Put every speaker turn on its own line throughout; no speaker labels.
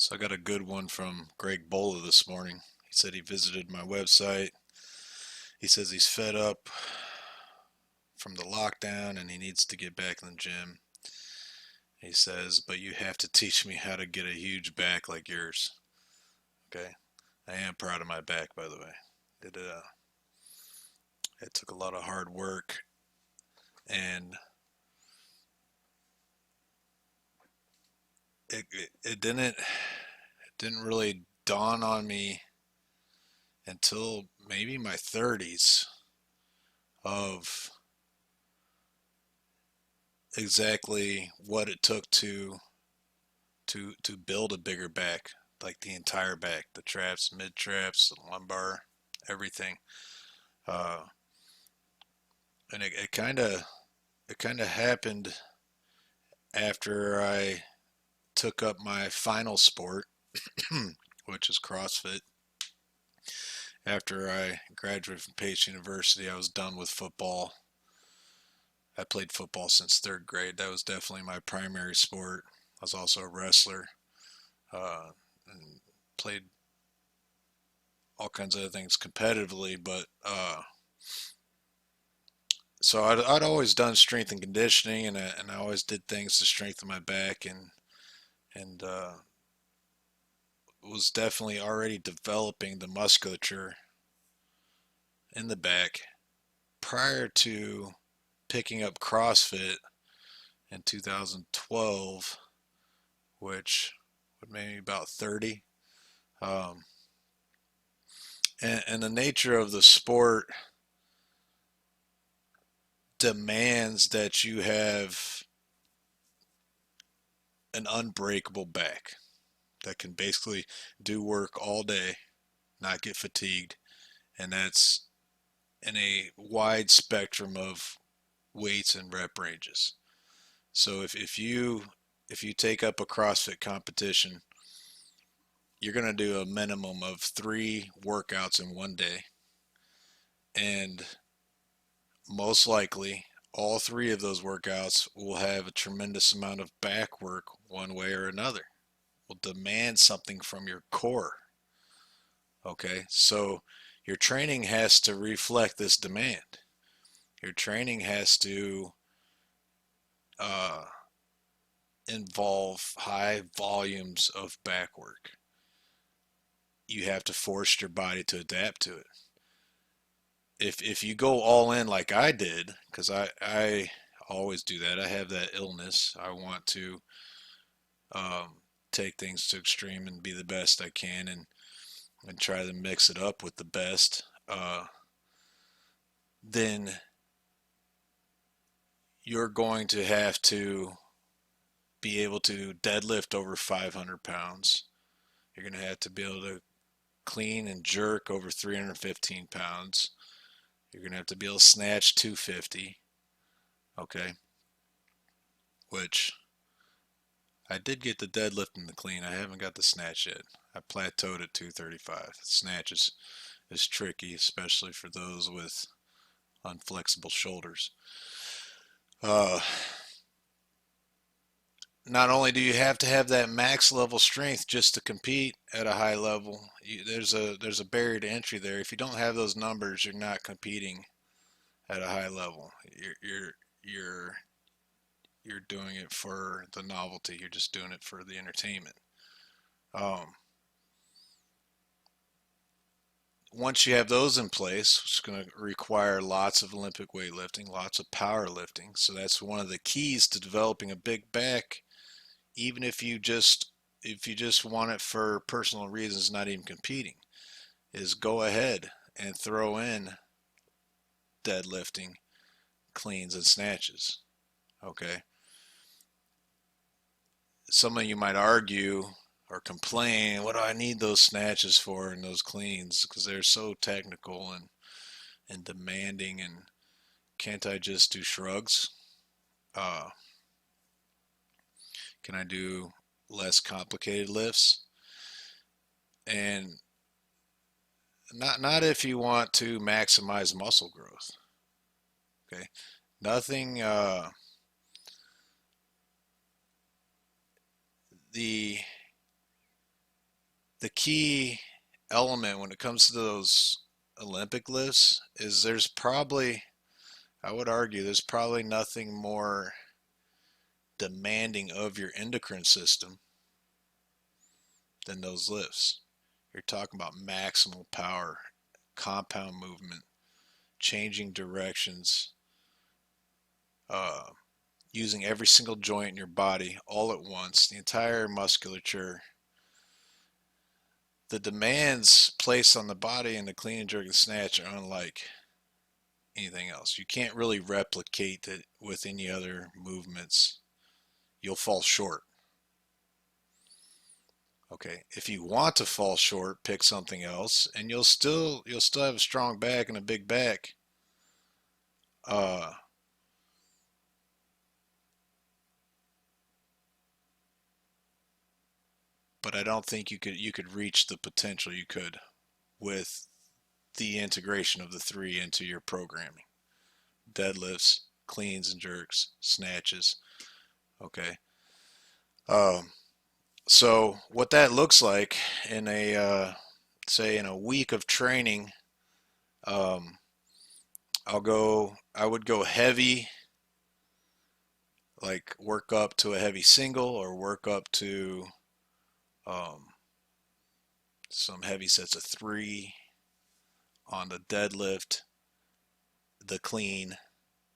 So I got a good one from Greg Bola this morning. He said he visited my website. He says he's fed up from the lockdown and he needs to get back in the gym. He says, but you have to teach me how to get a huge back like yours. Okay. I am proud of my back, by the way. It took a lot of hard work, and it didn't really dawn on me until maybe my 30s of exactly what it took to build a bigger back, like the entire back, the traps, mid traps, lumbar, everything. Uh, and it kind of happened after I took up my final sport, which is CrossFit. After I graduated from Pace University, I was done with football. I played football since third grade. That was definitely my primary sport. I was also a wrestler, and played all kinds of other things competitively. But so I'd always done strength and conditioning, and I always did things to strengthen my back, and was definitely already developing the musculature in the back prior to picking up CrossFit in 2012, which would make me about 30. Um, and the nature of the sport demands that you have an unbreakable back that can basically do work all day, not get fatigued, and that's in a wide spectrum of weights and rep ranges. So if you take up a CrossFit competition, you're going to do a minimum of 3 workouts in one day, and most likely all 3 of those workouts will have a tremendous amount of back work one way or another. Will demand something from your core. Okay, so your training has to reflect this demand. Your training has to uh, involve high volumes of back work. You have to force your body to adapt to it. If you go all in like I did, because I always do that. I have that illness. I want to um, take things to extreme and be the best I can, and try to mix it up with the best. Then you're going to have to be able to deadlift over 500 pounds. You're going to have to be able to clean and jerk over 315 pounds. You're going to have to be able to snatch 250. Okay. Which I did get the deadlift and the clean. I haven't got the snatch yet. I plateaued at 235. Snatch is tricky, especially for those with unflexible shoulders. Uh, Not only do you have to have that max level strength just to compete at a high level, there's a barrier to entry there. If you don't have those numbers, you're not competing at a high level. You're you're doing it for the novelty. You're just doing it for the entertainment. Um, Once you have those in place, it's going to require lots of Olympic weightlifting, lots of powerlifting. So that's one of the keys to developing a big back, even if you just want it for personal reasons, not even competing, is go ahead and throw in deadlifting, cleans, and snatches. Okay. Some of you might argue or complain, what do I need those snatches for and those cleans? Because they're so technical and demanding, and can't I just do shrugs? Uh, can I do less complicated lifts? And not if you want to maximize muscle growth. Okay, nothing. The the key element when it comes to those Olympic lifts is there's probably, I would argue, there's probably nothing more demanding of your endocrine system than those lifts. You're talking about maximal power, compound movement, changing directions, uh, using every single joint in your body all at once, the entire musculature. The demands placed on the body in the clean and jerk and snatch are unlike anything else. You can't really replicate it with any other movements. You'll fall short. Okay, if you want to fall short, pick something else, and you'll still have a strong back and a big back. Uh, but I don't think you could reach the potential you could with the integration of the three into your programming: deadlifts, cleans and jerks, snatches. Okay. Um, so what that looks like in a say in a week of training, um, I would go heavy, like work up to a heavy single or work up to um, some heavy sets of three on the deadlift, the clean,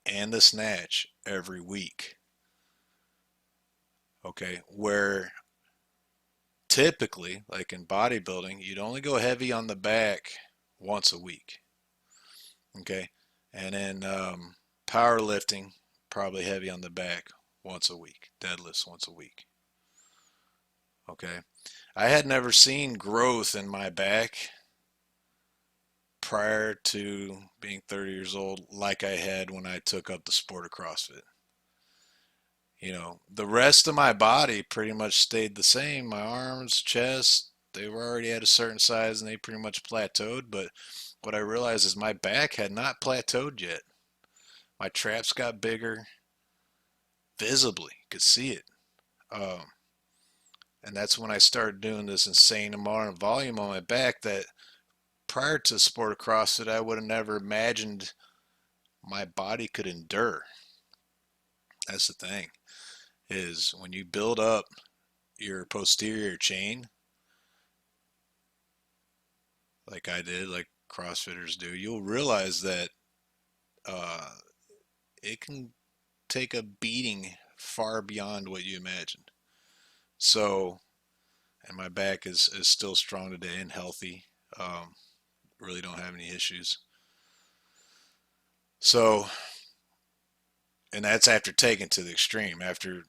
and the snatch every week. Okay, where typically, like in bodybuilding, you'd only go heavy on the back once a week. Okay, and then powerlifting, probably heavy on the back once a week, deadlifts once a week. Okay, I had never seen growth in my back prior to being 30 years old like I had when I took up the sport of CrossFit. The rest of my body pretty much stayed the same. My arms, chest, they were already at a certain size and they pretty much plateaued. But what I realized is my back had not plateaued yet. My traps got bigger, visibly, could see it. Um, and that's when I started doing this insane amount of volume on my back that prior to the sport of CrossFit, I would have never imagined my body could endure. That's the thing, is when you build up your posterior chain, like I did, like CrossFitters do, you'll realize that uh, it can take a beating far beyond what you imagined. So, and my back is still strong today and healthy. Um, really don't have any issues. So, and that's after taking to the extreme, after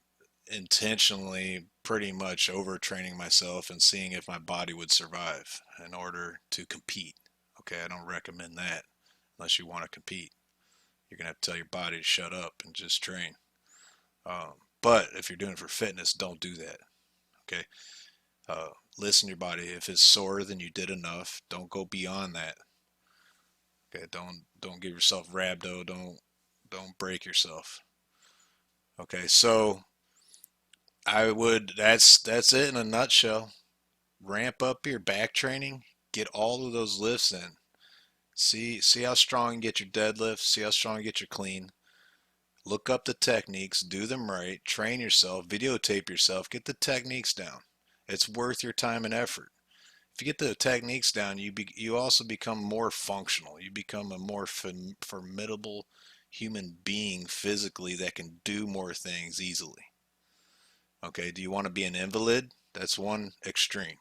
intentionally pretty much overtraining myself and seeing if my body would survive in order to compete. Okay, I don't recommend that unless you want to compete. You're gonna have to tell your body to shut up and just train. But if you're doing it for fitness, don't do that. Okay, listen to your body. If it's sore, then you did enough. Don't go beyond that. Okay, don't give yourself rhabdo. Don't break yourself. Okay, so that's it in a nutshell. Ramp up your back training. Get all of those lifts in. See how strong you get your deadlift. See how strong you get your clean. Look up the techniques. Do them right. Train yourself. Videotape yourself. Get the techniques down. It's worth your time and effort. If you get the techniques down, you also become more functional. You become a more formidable human being physically that can do more things easily. Okay, do you want to be an invalid? That's one extreme.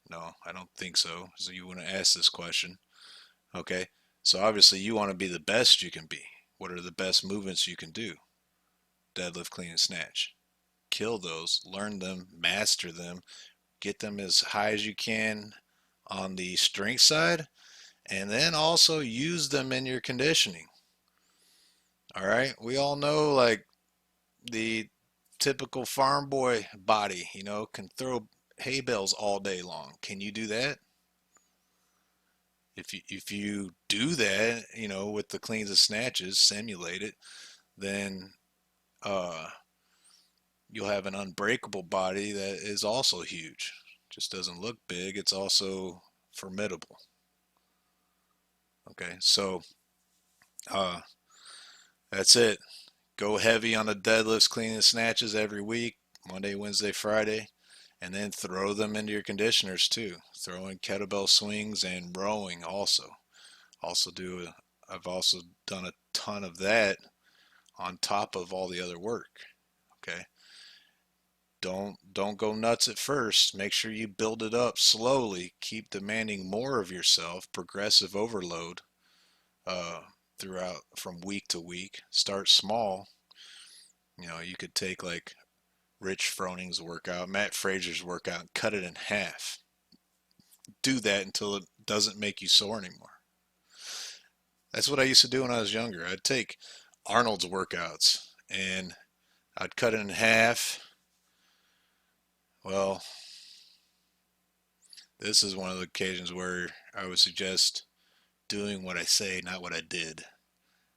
No, I don't think so. So you want to ask this question. Okay, so obviously you want to be the best you can be. What are the best movements you can do? Deadlift, clean, and snatch. Kill those, learn them, master them, get them as high as you can on the strength side, and then also use them in your conditioning. All right, we all know like the typical farm boy body, can throw hay bales all day long. Can you do that? If you do that, with the cleans and snatches, simulate it, then uh, you'll have an unbreakable body that is also huge. Just doesn't look big, it's also formidable. Okay, so uh, that's it. Go heavy on the deadlifts, clean and snatches every week, Monday, Wednesday, Friday, and then throw them into your conditioners too. Throw in kettlebell swings and rowing also. Also do I've also done a ton of that on top of all the other work. Okay. Don't go nuts at first. Make sure you build it up slowly. Keep demanding more of yourself. Progressive overload uh, throughout from week to week. Start small. You know, you could take like Rich Froning's workout, Matt Fraser's workout, and cut it in half. Do that until it doesn't make you sore anymore. That's what I used to do when I was younger. I'd take Arnold's workouts and I'd cut it in half. Well, this is one of the occasions where I would suggest doing what I say, not what I did.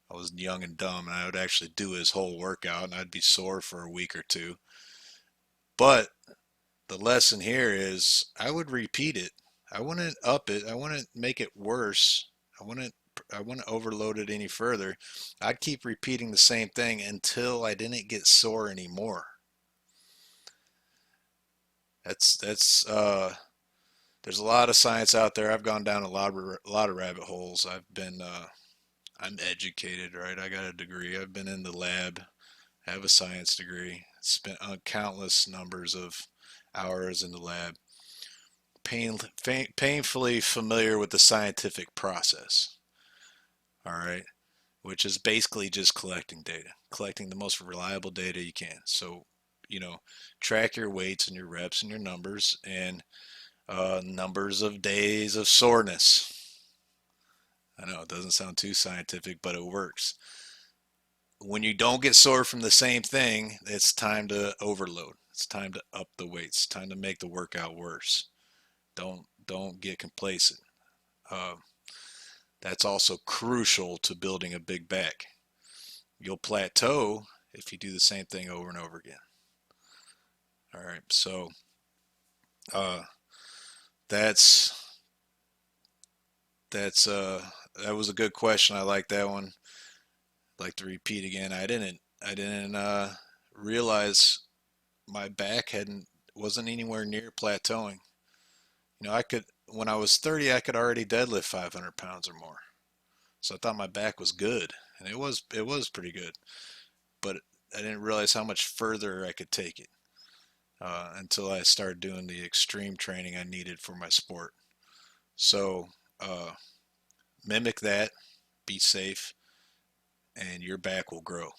I was young and dumb, and I would actually do his whole workout, and I'd be sore for a week or two. But the lesson here is I would repeat it. I wouldn't up it. I wouldn't make it worse. I wouldn't I wouldn't overload it any further. I'd keep repeating the same thing until I didn't get sore anymore. That's there's a lot of science out there. I've gone down a lot of rabbit holes. I'm educated, right? I got a degree. I've been in the lab. I have a science degree. Spent countless numbers of hours in the lab. Painfully familiar with the scientific process. All right, which is basically just collecting data, collecting the most reliable data you can. So, you know, track your weights and your reps and your numbers and numbers of days of soreness. I know it doesn't sound too scientific, but it works. When you don't get sore from the same thing, it's time to overload. It's time to up the weights. It's time to make the workout worse. Don't get complacent. Uh, that's also crucial to building a big back. You'll plateau if you do the same thing over and over again. All right, so uh, that's that was a good question. I like that one. I'd like to repeat again. I didn't realize my back hadn't wasn't anywhere near plateauing. You know, I could when I was 30, I could already deadlift 500 pounds or more. So I thought my back was good, and it was pretty good. But I didn't realize how much further I could take it until I started doing the extreme training I needed for my sport. So uh, mimic that, be safe, and your back will grow.